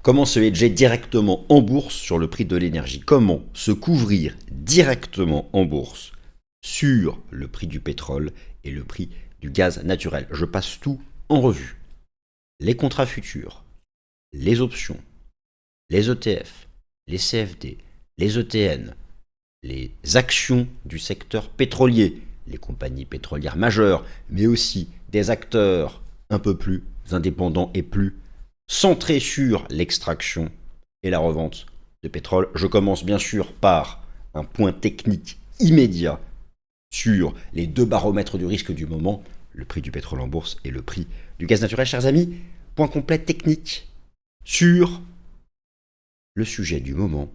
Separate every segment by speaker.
Speaker 1: Comment se hedger directement en bourse sur le prix de l'énergie? Comment se couvrir directement en bourse sur le prix du pétrole et le prix du gaz naturel? Je passe tout en revue. Les contrats futurs, les options, les ETF, les CFD, les ETN, les actions du secteur pétrolier, les compagnies pétrolières majeures, mais aussi des acteurs un peu plus indépendants et plus centrés sur l'extraction et la revente de pétrole. Je commence bien sûr par un point technique immédiat sur les deux baromètres du risque du moment, le prix du pétrole en bourse et le prix du gaz naturel. Chers amis, point complet technique sur le sujet du moment,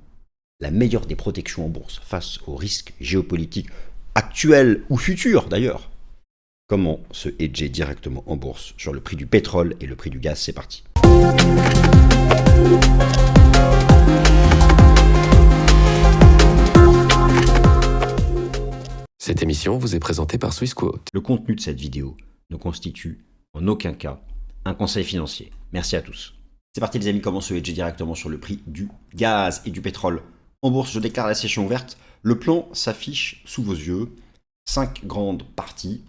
Speaker 1: la meilleure des protections en bourse face aux risques géopolitiques actuels ou futurs d'ailleurs. Comment se hedger directement en bourse sur le prix du pétrole et le prix du gaz? C'est parti.
Speaker 2: Cette émission vous est présentée par Swissquote.
Speaker 1: Le contenu de cette vidéo ne constitue en aucun cas un conseil financier. Merci à tous. C'est parti les amis, comment se hedger directement sur le prix du gaz et du pétrole en bourse? Je déclare la session ouverte. Le plan s'affiche sous vos yeux. 5 grandes parties.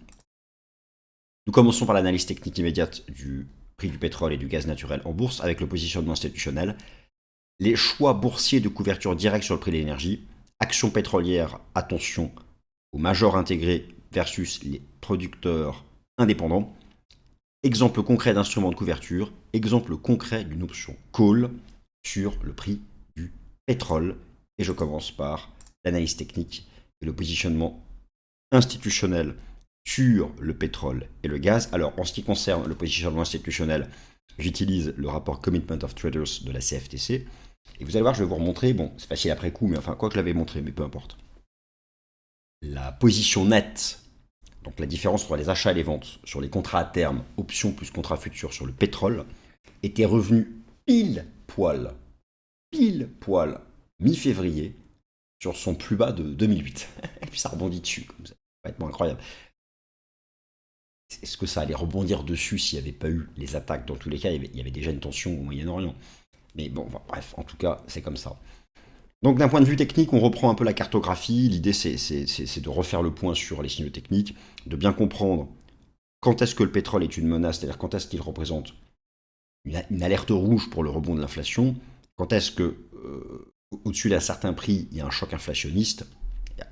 Speaker 1: Nous commençons par l'analyse technique immédiate du prix du pétrole et du gaz naturel en bourse avec le positionnement institutionnel. Les choix boursiers de couverture directe sur le prix de l'énergie. Actions pétrolières, attention aux majors intégrés versus les producteurs indépendants. Exemple concret d'instrument de couverture. Exemple concret d'une option call sur le prix du pétrole. Et je commence par l'analyse technique et le positionnement institutionnel sur le pétrole et le gaz. Alors, en ce qui concerne le positionnement institutionnel, j'utilise le rapport Commitment of Traders de la CFTC. Et vous allez voir, je vais vous remontrer, bon, c'est facile après coup, mais enfin, quoi que je l'avais montré, mais peu importe. La position nette, donc la différence entre les achats et les ventes sur les contrats à terme, options plus contrats futurs sur le pétrole, était revenue pile poil, mi-février, sur son plus bas de 2008. Et puis ça rebondit dessus, comme ça. Complètement incroyable. Est-ce que ça allait rebondir dessus s'il n'y avait pas eu les attaques? Dans tous les cas, il y avait déjà une tension au Moyen-Orient. Mais bon, bref, en tout cas, c'est comme ça. Donc d'un point de vue technique, on reprend un peu la cartographie. L'idée, c'est de refaire le point sur les signaux techniques, de bien comprendre quand est-ce que le pétrole est une menace, c'est-à-dire quand est-ce qu'il représente une alerte rouge pour le rebond de l'inflation, quand est-ce que au-dessus d'un certain prix, il y a un choc inflationniste.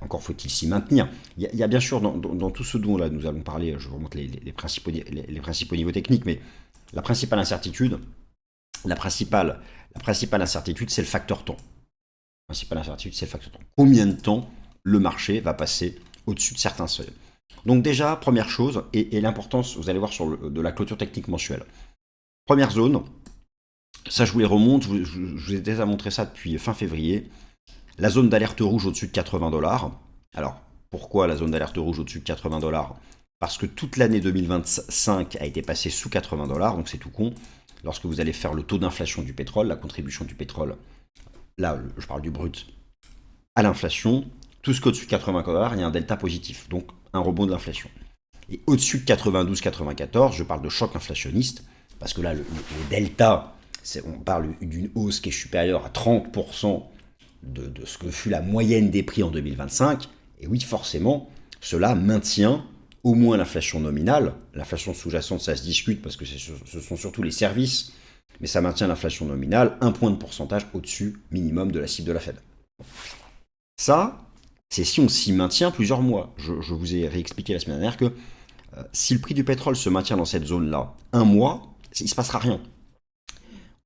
Speaker 1: Encore faut-il s'y maintenir. Il y a bien sûr, dans tout ce dont là, nous allons parler, je vous remonte les principaux niveaux techniques, mais la principale incertitude, c'est le facteur temps. Combien de temps le marché va passer au-dessus de certains seuils? Donc déjà, première chose, et l'importance, vous allez voir de la clôture technique mensuelle. Première zone, ça je vous les remonte, je vous ai déjà montré ça depuis fin février. La zone d'alerte rouge au-dessus de 80 $. Alors, pourquoi la zone d'alerte rouge au-dessus de 80 $? Parce que toute l'année 2025 a été passée sous 80 $, donc c'est tout con. Lorsque vous allez faire le taux d'inflation du pétrole, la contribution du pétrole, là je parle du brut, à l'inflation, tout ce qu'au-dessus de 80 $, il y a un delta positif, donc un rebond de l'inflation. Et au-dessus de 92-94, je parle de choc inflationniste, parce que là, le delta, on parle d'une hausse qui est supérieure à 30% de ce que fut la moyenne des prix en 2025, et oui, forcément, cela maintient au moins l'inflation nominale. L'inflation sous-jacente, ça se discute parce que ce sont surtout les services, mais ça maintient l'inflation nominale, un point de pourcentage au-dessus minimum de la cible de la Fed. Ça, c'est si on s'y maintient plusieurs mois. Je vous ai réexpliqué la semaine dernière que si le prix du pétrole se maintient dans cette zone-là, un mois, il ne se passera rien.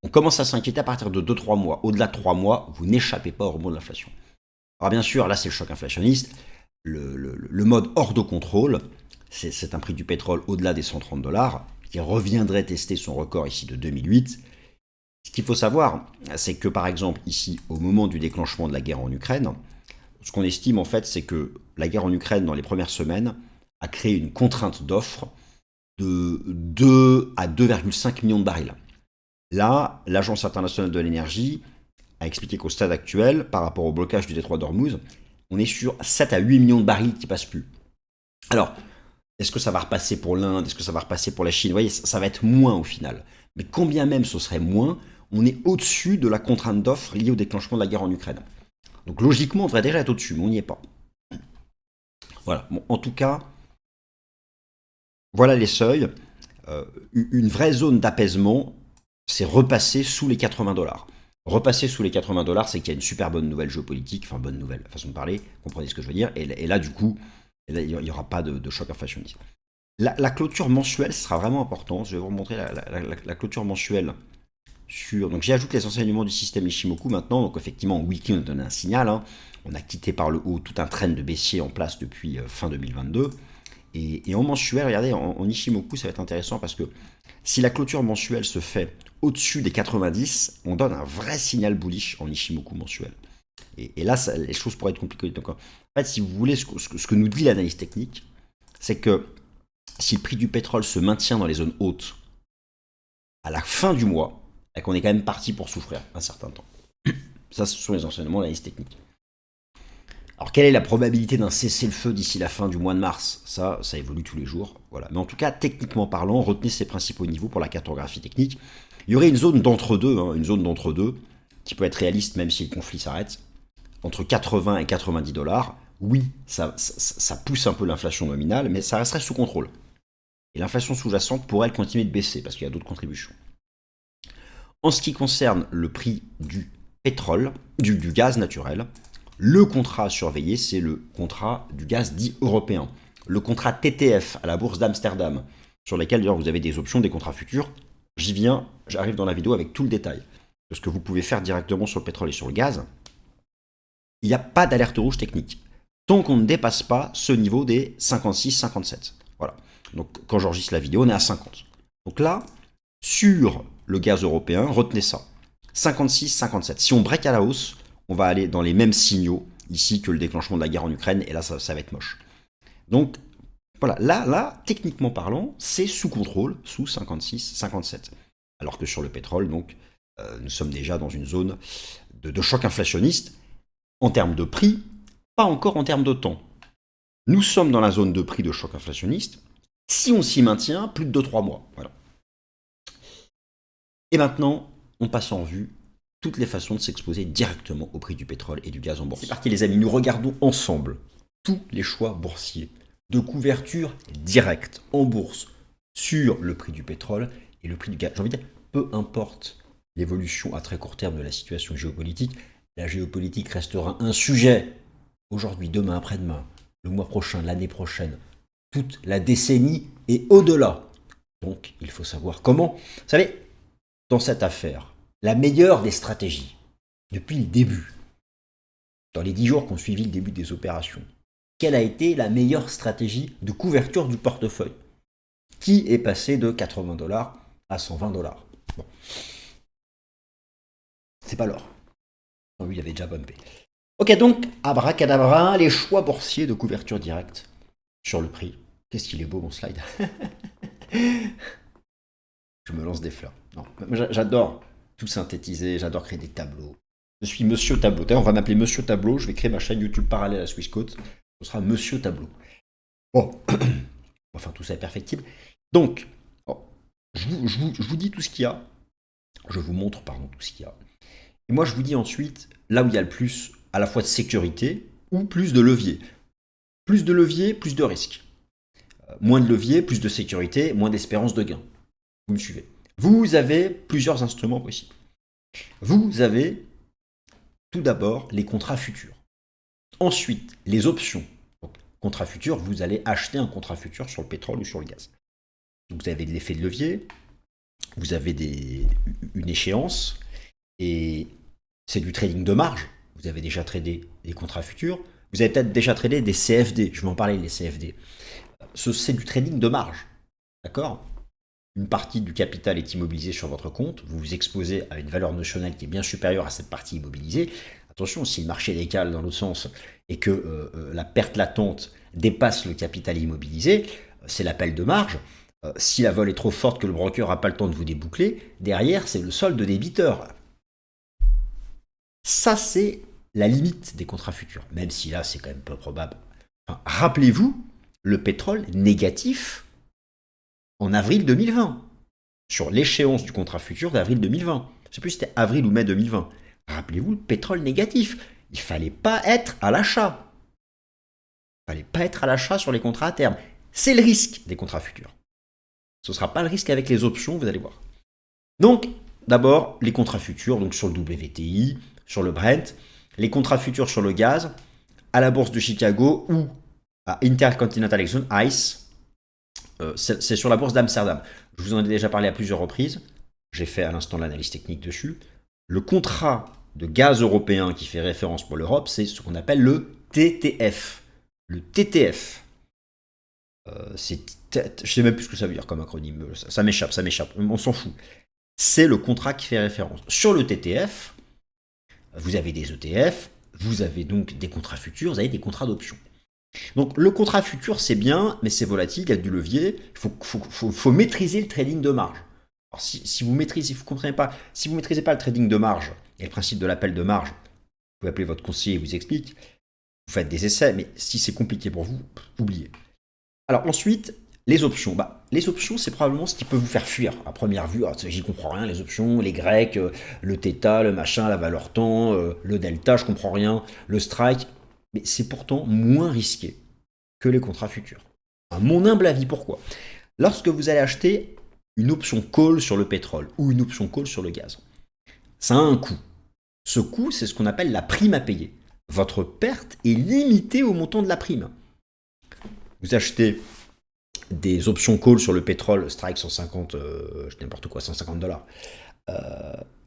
Speaker 1: On commence à s'inquiéter à partir de 2-3 mois. Au-delà de 3 mois, vous n'échappez pas au rebond de l'inflation. Alors bien sûr, là c'est le choc inflationniste. Le mode hors de contrôle, c'est un prix du pétrole au-delà des 130 $, qui reviendrait tester son record ici de 2008. Ce qu'il faut savoir, c'est que par exemple ici, au moment du déclenchement de la guerre en Ukraine, ce qu'on estime en fait, c'est que la guerre en Ukraine, dans les premières semaines, a créé une contrainte d'offre de 2 à 2,5 millions de barils. Là, l'Agence internationale de l'énergie a expliqué qu'au stade actuel, par rapport au blocage du détroit d'Ormuz, on est sur 7 à 8 millions de barils qui ne passent plus. Alors, est-ce que ça va repasser pour l'Inde? Est-ce que ça va repasser pour la Chine? Vous voyez, ça va être moins au final. Mais quand bien même ce serait moins, on est au-dessus de la contrainte d'offre liée au déclenchement de la guerre en Ukraine. Donc logiquement, on devrait déjà être au-dessus, mais on n'y est pas. Voilà, bon, en tout cas, voilà les seuils. Une vraie zone d'apaisement, c'est repasser sous les 80 $. Repasser sous les 80 $, c'est qu'il y a une super bonne nouvelle géopolitique, enfin bonne nouvelle, façon de parler, comprenez ce que je veux dire, et là du coup, il n'y aura pas de choc inflationniste. La clôture mensuelle sera vraiment importante, je vais vous montrer la clôture mensuelle. Donc j'ajoute les enseignements du système Ishimoku maintenant, donc effectivement en weekly on donne un signal, hein. On a quitté par le haut tout un trend de baissier en place depuis fin 2022, et en mensuel, regardez, en Ishimoku ça va être intéressant parce que si la clôture mensuelle se fait au-dessus des 90, on donne un vrai signal bullish en Ishimoku mensuel. Et là, les choses pourraient être compliquées. Donc, en fait, si vous voulez, ce que nous dit l'analyse technique, c'est que si le prix du pétrole se maintient dans les zones hautes à la fin du mois, et qu'on est quand même parti pour souffrir un certain temps. Ça, ce sont les enseignements de l'analyse technique. Alors, quelle est la probabilité d'un cessez-le-feu d'ici la fin du mois de mars? Ça évolue tous les jours. Voilà. Mais en tout cas, techniquement parlant, retenez ces principaux niveaux pour la cartographie technique. Il y aurait une zone d'entre-deux, qui peut être réaliste même si le conflit s'arrête, entre 80 et 90 $. Oui, ça pousse un peu l'inflation nominale, mais ça resterait sous contrôle. Et l'inflation sous-jacente pourrait elle continuer de baisser parce qu'il y a d'autres contributions. En ce qui concerne le prix du pétrole, du gaz naturel, le contrat à surveiller, c'est le contrat du gaz dit européen. Le contrat TTF à la bourse d'Amsterdam, sur lequel d'ailleurs vous avez des options, des contrats futurs. J'y viens, j'arrive dans la vidéo avec tout le détail de ce que vous pouvez faire directement sur le pétrole et sur le gaz. Il n'y a pas d'alerte rouge technique, tant qu'on ne dépasse pas ce niveau des 56-57. Voilà. Donc quand j'enregistre la vidéo, on est à 50. Donc là, sur le gaz européen, retenez ça. 56-57. Si on break à la hausse, on va aller dans les mêmes signaux ici que le déclenchement de la guerre en Ukraine, et là, ça va être moche. Donc, voilà, là, techniquement parlant, c'est sous contrôle, sous 56-57. Alors que sur le pétrole, donc, nous sommes déjà dans une zone de choc inflationniste, en termes de prix, pas encore en termes de temps. Nous sommes dans la zone de prix de choc inflationniste, si on s'y maintient plus de 2-3 mois. Voilà. Et maintenant, on passe en revue toutes les façons de s'exposer directement au prix du pétrole et du gaz en bourse. C'est parti les amis, nous regardons ensemble tous les choix boursiers de couverture directe en bourse sur le prix du pétrole et le prix du gaz. J'ai envie de dire, peu importe l'évolution à très court terme de la situation géopolitique, la géopolitique restera un sujet aujourd'hui, demain, après-demain, le mois prochain, l'année prochaine, toute la décennie et au-delà. Donc, il faut savoir comment. Vous savez, dans cette affaire, la meilleure des stratégies, depuis le début, dans les 10 jours qui ont suivi le début des opérations, quelle a été la meilleure stratégie de couverture du portefeuille? Qui est passé de 80 $ à 120 $? Bon. C'est pas l'or. Lui, il avait déjà bumpé. Ok, donc, abracadabra, les choix boursiers de couverture directe sur le prix. Qu'est-ce qu'il est beau, mon slide. Je me lance des fleurs. Non, j'adore tout synthétiser, j'adore créer des tableaux. Je suis Monsieur Tableau. D'ailleurs, on va m'appeler Monsieur Tableau. Je vais créer ma chaîne YouTube parallèle à Swissquote. Ce sera Monsieur Tableau. Bon, enfin, tout ça est perfectible. Donc, je vous dis tout ce qu'il y a. Je vous montre, pardon, tout ce qu'il y a. Et moi, je vous dis ensuite, là où il y a le plus, à la fois de sécurité ou plus de levier. Plus de levier, plus de risque. Moins de levier, plus de sécurité, moins d'espérance de gain. Vous me suivez. Vous avez plusieurs instruments possibles. Vous avez tout d'abord les contrats futurs. Ensuite, les options. Donc, contrat futur, vous allez acheter un contrat futur sur le pétrole ou sur le gaz. Donc, vous avez l'effet de levier, vous avez une échéance, et c'est du trading de marge. Vous avez déjà tradé des contrats futurs, vous avez peut-être déjà tradé des CFD, je vais en parler, les CFD. C'est du trading de marge, d'accord? Une partie du capital est immobilisée sur votre compte, vous vous exposez à une valeur notionnelle qui est bien supérieure à cette partie immobilisée. Attention, si le marché décale dans l'autre sens et que la perte latente dépasse le capital immobilisé, c'est l'appel de marge. Si la vol est trop forte que le broker n'a pas le temps de vous déboucler, derrière, c'est le solde débiteur. Ça, c'est la limite des contrats futurs, même si là, c'est quand même peu probable. Enfin, rappelez-vous, le pétrole négatif en avril 2020, sur l'échéance du contrat futur d'avril 2020. je ne sais plus si c'était avril ou mai 2020. Rappelez-vous le pétrole négatif. Il ne fallait pas être à l'achat. Il ne fallait pas être à l'achat sur les contrats à terme. C'est le risque des contrats futurs. Ce ne sera pas le risque avec les options, vous allez voir. Donc, d'abord, les contrats futurs, donc sur le WTI, sur le Brent, les contrats futurs sur le gaz, à la bourse de Chicago ou à Intercontinental Exchange, ICE, c'est sur la bourse d'Amsterdam. Je vous en ai déjà parlé à plusieurs reprises. J'ai fait à l'instant l'analyse technique dessus. Le contrat de gaz européen qui fait référence pour l'Europe, c'est ce qu'on appelle le TTF. Le TTF. Je ne sais même plus ce que ça veut dire comme acronyme. Ça m'échappe. On s'en fout. C'est le contrat qui fait référence. Sur le TTF, vous avez des ETF, vous avez donc des contrats futurs, vous avez des contrats d'options. Donc le contrat futur, c'est bien, mais c'est volatile, il y a du levier. Il faut maîtriser le trading de marge. Alors, si vous maîtrisez, vous comprenez pas, si vous maîtrisez pas le trading de marge et le principe de l'appel de marge, vous pouvez appeler votre conseiller, il vous explique. Vous faites des essais, mais si c'est compliqué pour vous, oubliez. Alors ensuite, les options. Les options, c'est probablement ce qui peut vous faire fuir. À première vue, j'y comprends rien, les options, les grecs, le θ, le machin, la valeur temps, le delta, je comprends rien, le strike. Mais c'est pourtant moins risqué que les contrats futurs. À mon humble avis, pourquoi ? Lorsque vous allez acheter une option call sur le pétrole ou une option call sur le gaz, ça a un coût. Ce coût, c'est ce qu'on appelle la prime à payer. Votre perte est limitée au montant de la prime. Vous achetez des options call sur le pétrole, strike 150, je dis n'importe quoi, $150.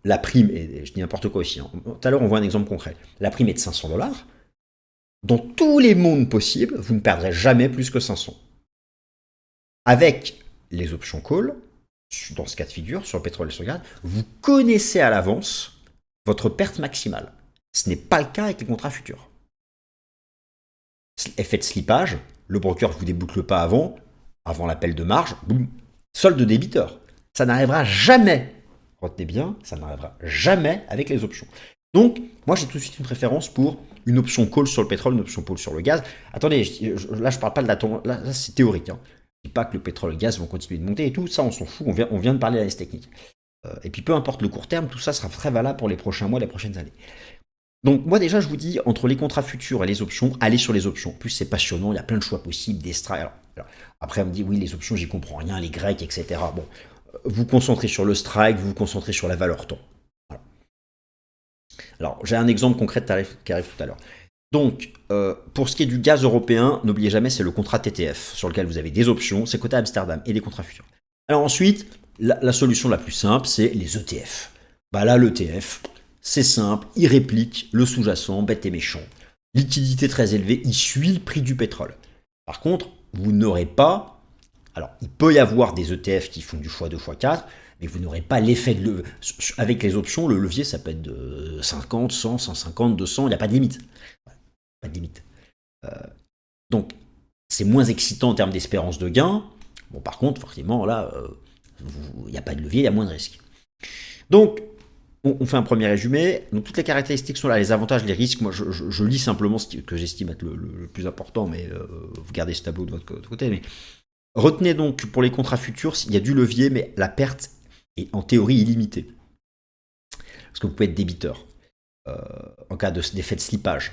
Speaker 1: La prime, et je dis n'importe quoi aussi, tout à l'heure on voit un exemple concret, la prime est de $500. Dans tous les mondes possibles, vous ne perdrez jamais plus que 500. Avec les options call, dans ce cas de figure, sur le pétrole et sur le gaz, vous connaissez à l'avance votre perte maximale. Ce n'est pas le cas avec les contrats futurs. Effet de slippage, le broker ne vous déboucle pas avant l'appel de marge, boum, solde débiteur. Ça n'arrivera jamais, retenez bien, ça n'arrivera jamais avec les options. Donc, moi j'ai tout de suite une préférence pour une option call sur le pétrole, une option call sur le gaz. Attendez, là je parle pas de la tendance, là c'est théorique. Je ne dis pas que le pétrole et le gaz vont continuer de monter et tout, ça on s'en fout, on vient de parler d'analyse technique. Et puis peu importe le court terme, tout ça sera très valable pour les prochains mois, les prochaines années. Donc moi déjà je vous dis, entre les contrats futurs et les options, allez sur les options. En plus c'est passionnant, il y a plein de choix possibles, des strikes. Après on me dit oui les options j'y comprends rien, les grecs, etc. Bon, vous concentrez sur le strike, vous vous concentrez sur la valeur temps. Voilà. Alors j'ai un exemple concret qui arrive tout à l'heure. Donc pour ce qui est du gaz européen, n'oubliez jamais c'est le contrat TTF sur lequel vous avez des options, c'est coté à Amsterdam et des contrats futurs. Alors ensuite, la solution la plus simple c'est les ETF. Là l'ETF, c'est simple, il réplique le sous-jacent, bête et méchant. Liquidité très élevée, il suit le prix du pétrole. Par contre, vous n'aurez pas... Alors, il peut y avoir des ETF qui font du x2, x4, mais vous n'aurez pas l'effet de levier. Avec les options, le levier, ça peut être de 50, 100, 150, 200, il n'y a pas de limite. Pas de limite. Donc, c'est moins excitant en termes d'espérance de gain. Bon, par contre, forcément, là, il n'y a pas de levier, il y a moins de risques. Donc, on fait un premier résumé. Donc, toutes les caractéristiques sont là, les avantages, les risques. Moi, je lis simplement ce que j'estime être le plus important, mais vous gardez ce tableau de votre côté. Mais retenez donc, pour les contrats futurs, il y a du levier, mais la perte est en théorie illimitée. Parce que vous pouvez être débiteur en cas d'effet de slippage.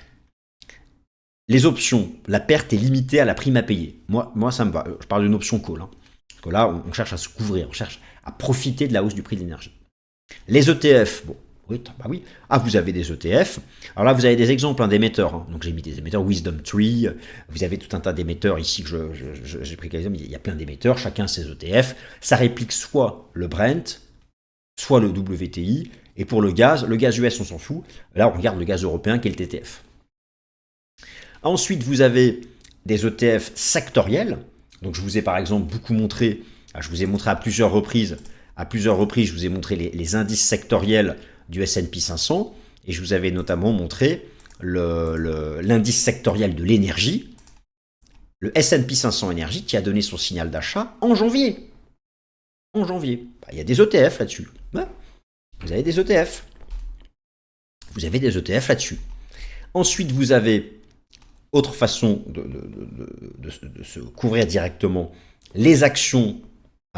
Speaker 1: Les options, la perte est limitée à la prime à payer. Moi ça me va. Je parle d'une option call. Parce que là, on cherche à se couvrir, on cherche à profiter de la hausse du prix de l'énergie. Les ETF, bon, oui. Vous avez des ETF. Alors là, vous avez des exemples d'émetteurs. Donc j'ai mis des émetteurs, Wisdom Tree. Vous avez tout un tas d'émetteurs ici que j'ai pris quelques exemples. Il y a plein d'émetteurs, chacun ses ETF. Ça réplique soit le Brent, soit le WTI. Et pour le gaz US, on s'en fout. Là, on regarde le gaz européen qui est le TTF. Ensuite, vous avez des ETF sectoriels. Donc je vous ai par exemple beaucoup montré, je vous ai montré à plusieurs reprises, je vous ai montré les indices sectoriels du S&P 500 et je vous avais notamment montré l'indice sectoriel de l'énergie, le S&P 500 énergie qui a donné son signal d'achat en janvier. Il y a des ETF là-dessus. Vous avez des ETF. Là-dessus. Ensuite, vous avez autre façon de se couvrir directement, les actions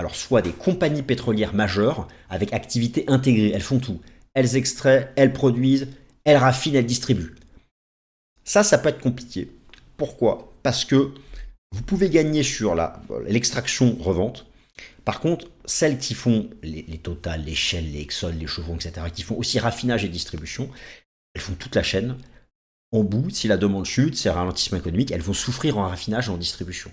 Speaker 1: alors soit des compagnies pétrolières majeures avec activité intégrée, elles font tout. Elles extraient, elles produisent, elles raffinent, elles distribuent. Ça peut être compliqué. Pourquoi? Parce que vous pouvez gagner sur l'extraction-revente. Par contre, celles qui font les Total, les Shell, les Exxon, les Chevron, etc., qui font aussi raffinage et distribution, elles font toute la chaîne. En bout, si la demande chute, c'est un ralentissement économique, elles vont souffrir en raffinage et en distribution.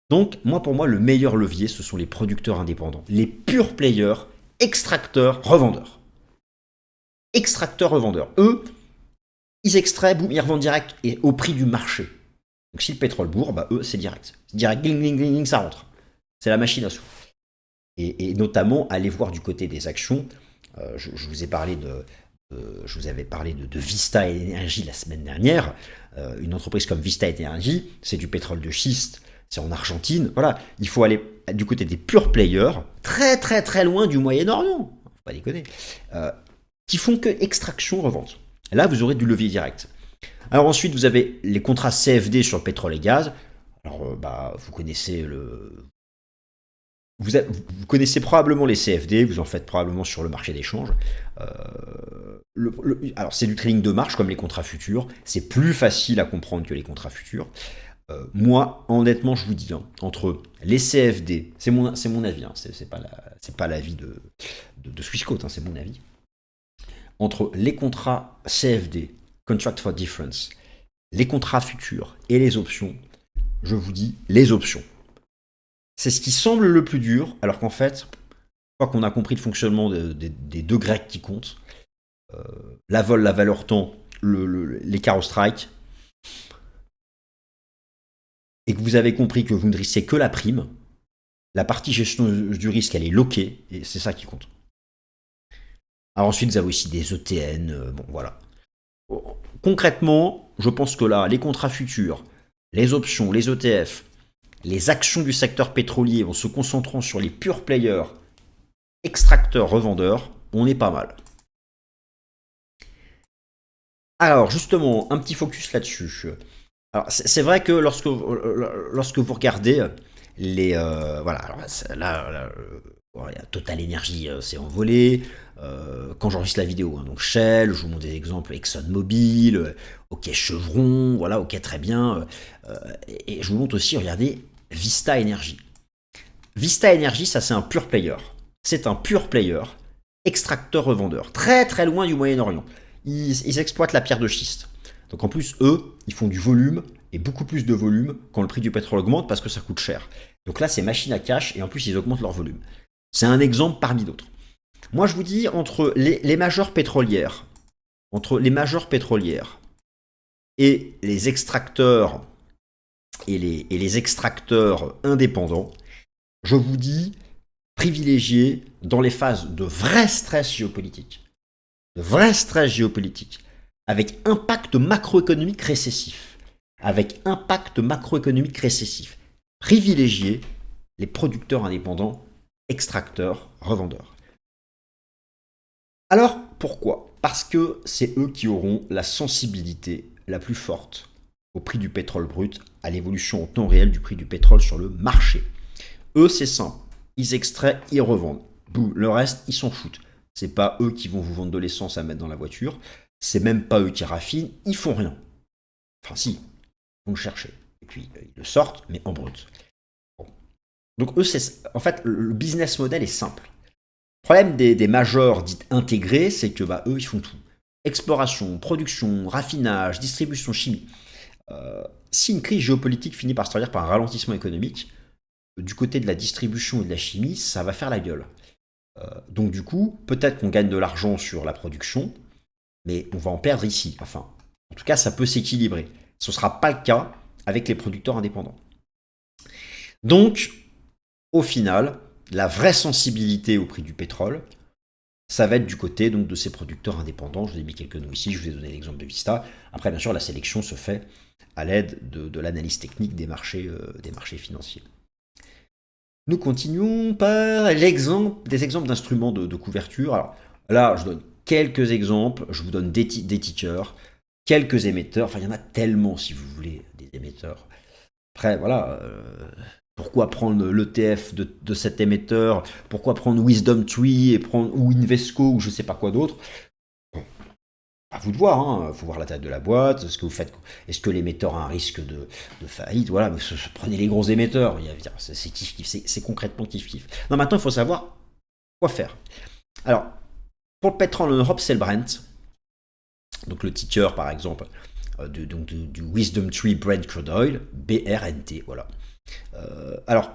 Speaker 1: Donc, pour moi, le meilleur levier, ce sont les producteurs indépendants, les pure players, extracteurs, revendeurs. Extracteurs, revendeurs. Eux, ils extraient, boum, ils revendent direct et au prix du marché. Donc, si le pétrole bourre, eux, c'est direct. C'est direct, gling, gling, gling, gling, ça rentre. C'est la machine à sous. Et notamment, aller voir du côté des actions. Je vous ai parlé je vous avais parlé de Vista Energy la semaine dernière. Une entreprise comme Vista Energy, c'est du pétrole de schiste, c'est en Argentine. Voilà, il faut aller du côté des pure players, très très très loin du Moyen-Orient, faut pas déconner, qui font que extraction, revente. Là, vous aurez du levier direct. Alors ensuite, vous avez les contrats CFD sur le pétrole et gaz. Alors, vous connaissez vous connaissez probablement les CFD, vous en faites probablement sur le marché d'échange. Alors c'est du trading de marge comme les contrats futurs, c'est plus facile à comprendre que les contrats futurs. Moi, honnêtement, je vous dis, entre les CFD, c'est mon avis, c'est pas l'avis de Swissquote, c'est mon avis. Entre les contrats CFD, Contract for Difference, les contrats futurs et les options, je vous dis les options. C'est ce qui semble le plus dur, alors qu'en fait, une fois qu'on a compris le fonctionnement des deux grecs qui comptent, la vol, la valeur temps, l'écart au strike, et que vous avez compris que vous ne risquez que la prime, la partie gestion du risque, elle est loquée, et c'est ça qui compte. Alors ensuite, vous avez aussi des ETN, voilà. Concrètement, je pense que là, les contrats futurs, les options, les ETF, les actions du secteur pétrolier en se concentrant sur les pure players, extracteurs, revendeurs, on est pas mal. Alors justement, un petit focus là-dessus. Alors c'est vrai que lorsque vous regardez les... voilà, alors là, Total Energy s'est envolé. Quand j'enregistre la vidéo, donc Shell, je vous montre des exemples, ExxonMobil, ok Chevron, voilà, ok très bien. Et je vous montre aussi, regardez, Vista Energy. Vista Energy, ça c'est un pure player. C'est un pure player, extracteur-revendeur, très très loin du Moyen-Orient. Ils exploitent la pierre de schiste. Donc en plus, eux, ils font du volume, et beaucoup plus de volume quand le prix du pétrole augmente parce que ça coûte cher. Donc là, c'est machine à cash, et en plus, ils augmentent leur volume. C'est un exemple parmi d'autres. Moi, je vous dis, entre les majeures pétrolières, et les extracteurs et les extracteurs indépendants, je vous dis, privilégier dans les phases de vrai stress géopolitique, avec impact macroéconomique récessif, privilégier les producteurs indépendants, extracteurs, revendeurs. Alors, pourquoi? Parce que c'est eux qui auront la sensibilité la plus forte au prix du pétrole brut, à l'évolution en temps réel du prix du pétrole sur le marché. Eux, c'est simple. Ils extraient, ils revendent. Boum, le reste, ils s'en foutent. C'est pas eux qui vont vous vendre de l'essence à mettre dans la voiture. C'est même pas eux qui raffinent. Ils font rien. Enfin, si. Ils vont le chercher. Et puis, ils le sortent, mais en brut. Bon. Donc, eux, en fait, le business model est simple. Le problème des majors dites intégrés, c'est que eux, ils font tout. Exploration, production, raffinage, distribution, chimie. Si une crise géopolitique finit par se traduire par un ralentissement économique, du côté de la distribution et de la chimie, ça va faire la gueule. Donc du coup, peut-être qu'on gagne de l'argent sur la production, mais on va en perdre ici. Enfin, en tout cas, ça peut s'équilibrer. Ce ne sera pas le cas avec les producteurs indépendants. Donc, au final, la vraie sensibilité au prix du pétrole, ça va être du côté donc, de ces producteurs indépendants. Je vous ai mis quelques noms ici, je vous ai donné l'exemple de Vista. Après, bien sûr, la sélection se fait à l'aide de l'analyse technique des marchés financiers. Nous continuons par des exemples d'instruments de couverture. Alors là, je donne quelques exemples, je vous donne des tickers, quelques émetteurs. Enfin, il y en a tellement, si vous voulez, des émetteurs. Après, voilà, Pourquoi prendre l'ETF de cet émetteur? Pourquoi prendre Wisdom Tree et ou Invesco ou je sais pas quoi d'autre? Bon, à vous de voir, hein. Faut voir la taille de la boîte, ce que vous faites, est-ce que l'émetteur a un risque de faillite? Voilà, mais prenez les gros émetteurs, c'est kiff-kiff, c'est concrètement kiff-kiff. Non, maintenant il faut savoir quoi faire. Alors, pour le pétrole en Europe, c'est le Brent. Donc le ticker par exemple du Wisdom Tree Brent Crude Oil, BRNT, voilà. Alors,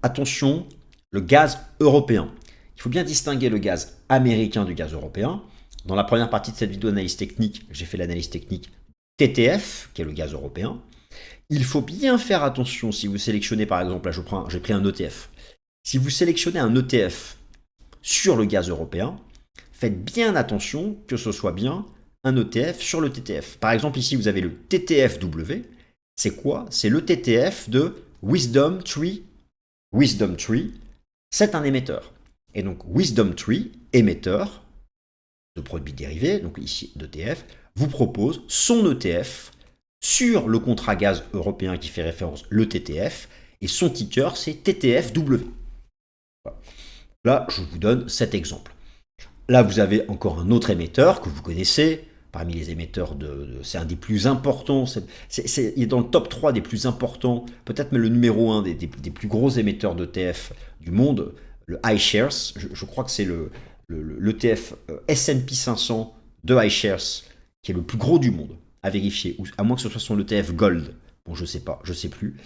Speaker 1: attention, le gaz européen. Il faut bien distinguer le gaz américain du gaz européen. Dans la première partie de cette vidéo d'analyse technique, j'ai fait l'analyse technique TTF, qui est le gaz européen. Il faut bien faire attention si vous sélectionnez, par exemple, là j'ai pris un ETF. Si vous sélectionnez un ETF sur le gaz européen, faites bien attention que ce soit bien un ETF sur le TTF. Par exemple, ici, vous avez le TTFW. C'est quoi? C'est le TTF de Wisdom Tree. Wisdom Tree, c'est un émetteur. Et donc, Wisdom Tree, émetteur de produits dérivés, donc ici d'ETF, vous propose son ETF sur le contrat gaz européen qui fait référence, le TTF, et son ticker, c'est TTFW. Voilà. Là, je vous donne cet exemple. Là, vous avez encore un autre émetteur que vous connaissez. Parmi les émetteurs, c'est un des plus importants. Il est dans le top 3 des plus importants, peut-être même le numéro 1 des plus gros émetteurs d'ETF du monde, le iShares. Je crois que c'est l'ETF S&P 500 de iShares qui est le plus gros du monde, à vérifier, à moins que ce soit son ETF Gold. Bon, je sais pas, je sais plus.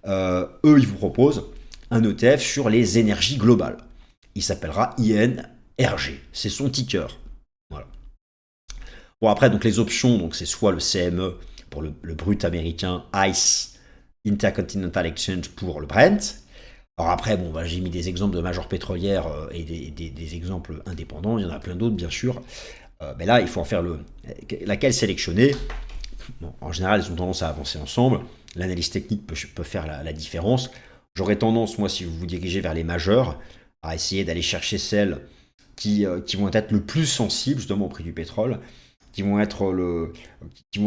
Speaker 1: Eux, ils vous proposent un ETF sur les énergies globales. Il s'appellera INRG. C'est son ticker. Voilà. Bon, après, donc les options, donc c'est soit le CME pour le brut américain, ICE, Intercontinental Exchange pour le Brent. Alors après, bon, j'ai mis des exemples de majors pétrolières et des exemples indépendants. Il y en a plein d'autres, bien sûr. Mais là, il faut en faire laquelle sélectionner. Bon, en général, ils ont tendance à avancer ensemble. L'analyse technique peut faire la différence. J'aurais tendance, moi, si vous vous dirigez vers les majeurs, à essayer d'aller chercher celles qui vont être le plus sensibles, justement, au prix du pétrole, qui vont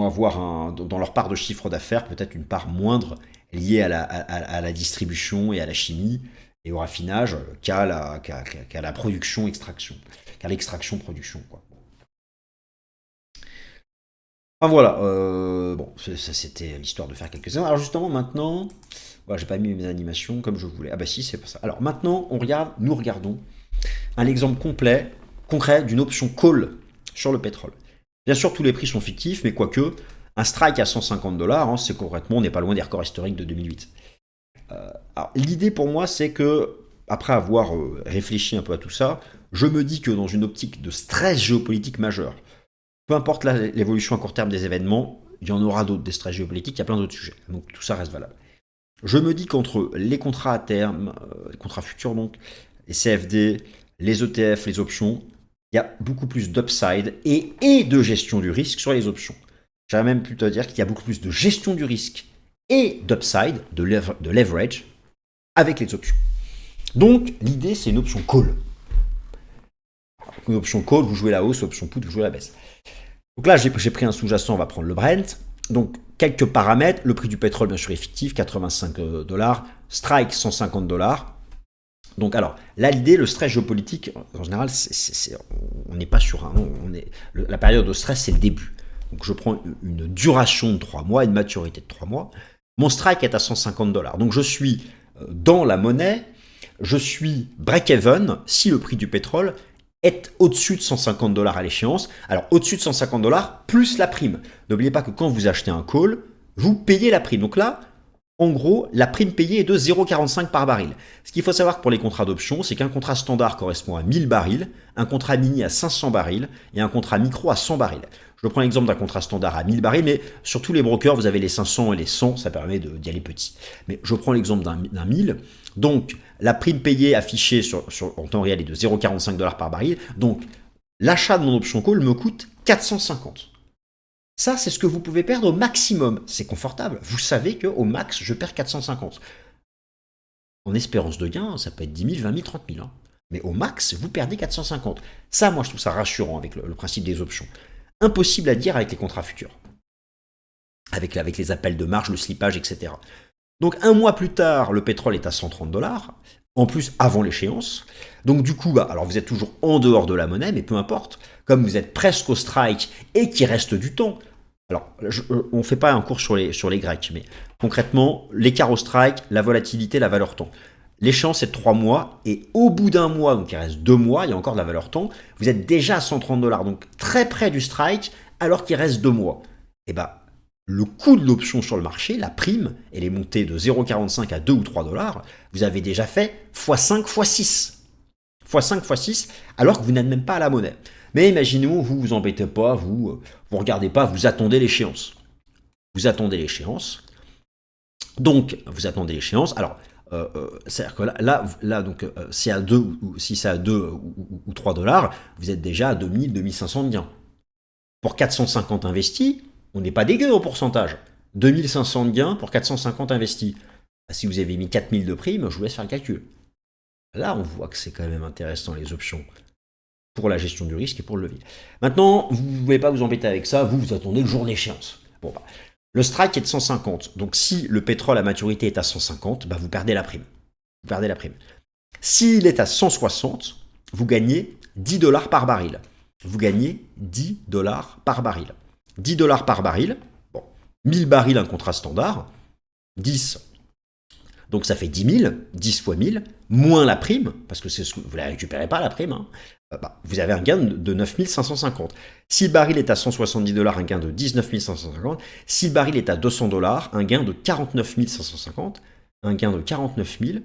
Speaker 1: avoir dans leur part de chiffre d'affaires peut-être une part moindre liée à la distribution et à la chimie et au raffinage qu'à la production-extraction, qu'à l'extraction-production, quoi. Enfin voilà, bon, ça c'était l'histoire de faire quelques-uns. Alors justement maintenant, voilà, j'ai pas mis mes animations comme je voulais. Ah bah si, c'est pas ça. Alors maintenant, nous regardons un exemple concret d'une option call sur le pétrole. Bien sûr, tous les prix sont fictifs, mais quoique, un strike à $150, c'est concrètement, on n'est pas loin des records historiques de 2008. Alors, l'idée pour moi, c'est que, après avoir réfléchi un peu à tout ça, je me dis que dans une optique de stress géopolitique majeur, peu importe l'évolution à court terme des événements, il y en aura d'autres, des stress géopolitiques, il y a plein d'autres sujets. Donc tout ça reste valable. Je me dis qu'entre les contrats à terme, les contrats futurs donc, les CFD, les ETF, les options, il y a beaucoup plus d'upside et de gestion du risque sur les options. J'aurais même pu te dire qu'il y a beaucoup plus de gestion du risque et d'upside, de leverage, avec les options. Donc, l'idée, c'est une option call. Une option call, vous jouez la hausse, option put, vous jouez la baisse. Donc là, j'ai pris un sous-jacent, on va prendre le Brent. Donc, quelques paramètres. Le prix du pétrole, bien sûr, est fictif, $85. Strike, $150. Donc alors, là l'idée, le stress géopolitique, en général, on n'est pas sur la période de stress, c'est le début. Donc je prends une duration de 3 mois, une maturité de 3 mois. Mon strike est à $150. Donc je suis dans la monnaie, je suis break-even si le prix du pétrole est au-dessus de $150 à l'échéance. Alors au-dessus de $150 plus la prime. N'oubliez pas que quand vous achetez un call, vous payez la prime. Donc là, en gros, la prime payée est de 0,45 par baril. Ce qu'il faut savoir pour les contrats d'options, c'est qu'un contrat standard correspond à 1000 barils, un contrat mini à 500 barils et un contrat micro à 100 barils. Je prends l'exemple d'un contrat standard à 1000 barils, mais sur tous les brokers, vous avez les 500 et les 100, ça permet d'y aller petit. Mais je prends l'exemple d'un 1000. Donc, la prime payée affichée en temps réel est de 0,45 par baril. Donc, l'achat de mon option call me coûte 450. Ça, c'est ce que vous pouvez perdre au maximum. C'est confortable. Vous savez qu'au max, je perds 450. En espérance de gain, ça peut être 10 000, 20 000, 30 000. Hein. Mais au max, vous perdez 450. Ça, moi, je trouve ça rassurant avec le principe des options. Impossible à dire avec les contrats futurs. Avec les appels de marge, le slippage, etc. Donc un mois plus tard, le pétrole est à 130 $, en plus avant l'échéance. Donc du coup, alors vous êtes toujours en dehors de la monnaie, mais peu importe, comme vous êtes presque au strike et qu'il reste du temps. Alors, on ne fait pas un cours sur les Grecs, mais concrètement, l'écart au strike, la volatilité, la valeur temps. L'échéance est de 3 mois, et au bout d'un mois, donc il reste 2 mois, il y a encore de la valeur temps, vous êtes déjà à 130 $, donc très près du strike, alors qu'il reste 2 mois. Et ben, le coût de l'option sur le marché, la prime, elle est montée de 0,45 à 2 ou 3 $, vous avez déjà fait x5, x6. x5, x6, alors que vous n'êtes même pas à la monnaie. Mais imaginez-vous, vous vous embêtez pas, vous regardez pas, vous attendez l'échéance. Vous attendez l'échéance. Donc, vous attendez l'échéance. Alors, c'est-à-dire que là donc, si c'est à 2 ou 3 $, vous êtes déjà à 2000, 2500 de gains. Pour 450 investis, on n'est pas dégueu en pourcentage. 2500 de gains pour 450 investis. Si vous avez mis 4000 de prime, je vous laisse faire le calcul. Là, on voit que c'est quand même intéressant les options pour la gestion du risque et pour le levier. Maintenant, vous ne pouvez pas vous embêter avec ça, vous attendez le jour d'échéance. Bon, le strike est de 150, donc si le pétrole à maturité est à 150, vous perdez la prime. Vous perdez la prime. S'il est à 160, vous gagnez 10 $ par baril. Vous gagnez 10 $ par baril. 10 $ par baril, bon, 1000 barils un contrat standard, 10, donc ça fait 10 000, 10 fois 1000, moins la prime, parce que vous ne la récupérez pas la prime, vous avez un gain de 9 550. Si le baril est à 170 $, un gain de 19 550. Si le baril est à 200 $, un gain de 49 550. Un gain de 49 000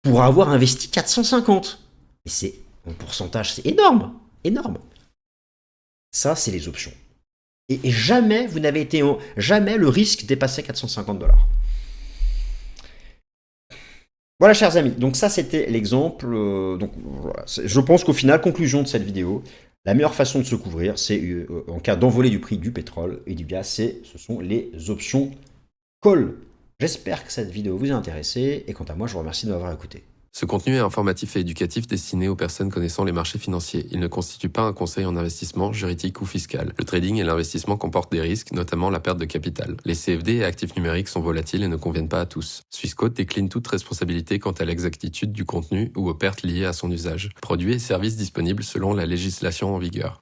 Speaker 1: pour avoir investi 450. Et c'est, en pourcentage, c'est énorme. Énorme. Ça, c'est les options. Et jamais vous n'avez été... Jamais le risque dépassait 450 $. Voilà, chers amis, donc ça c'était l'exemple. Donc voilà, je pense qu'au final, conclusion de cette vidéo, la meilleure façon de se couvrir, c'est en cas d'envolée du prix du pétrole et du gaz, ce sont les options call. J'espère que cette vidéo vous a intéressé et quant à moi, je vous remercie de m'avoir écouté.
Speaker 2: Ce contenu est informatif et éducatif destiné aux personnes connaissant les marchés financiers. Il ne constitue pas un conseil en investissement, juridique ou fiscal. Le trading et l'investissement comportent des risques, notamment la perte de capital. Les CFD et actifs numériques sont volatiles et ne conviennent pas à tous. Swissquote décline toute responsabilité quant à l'exactitude du contenu ou aux pertes liées à son usage. Produits et services disponibles selon la législation en vigueur.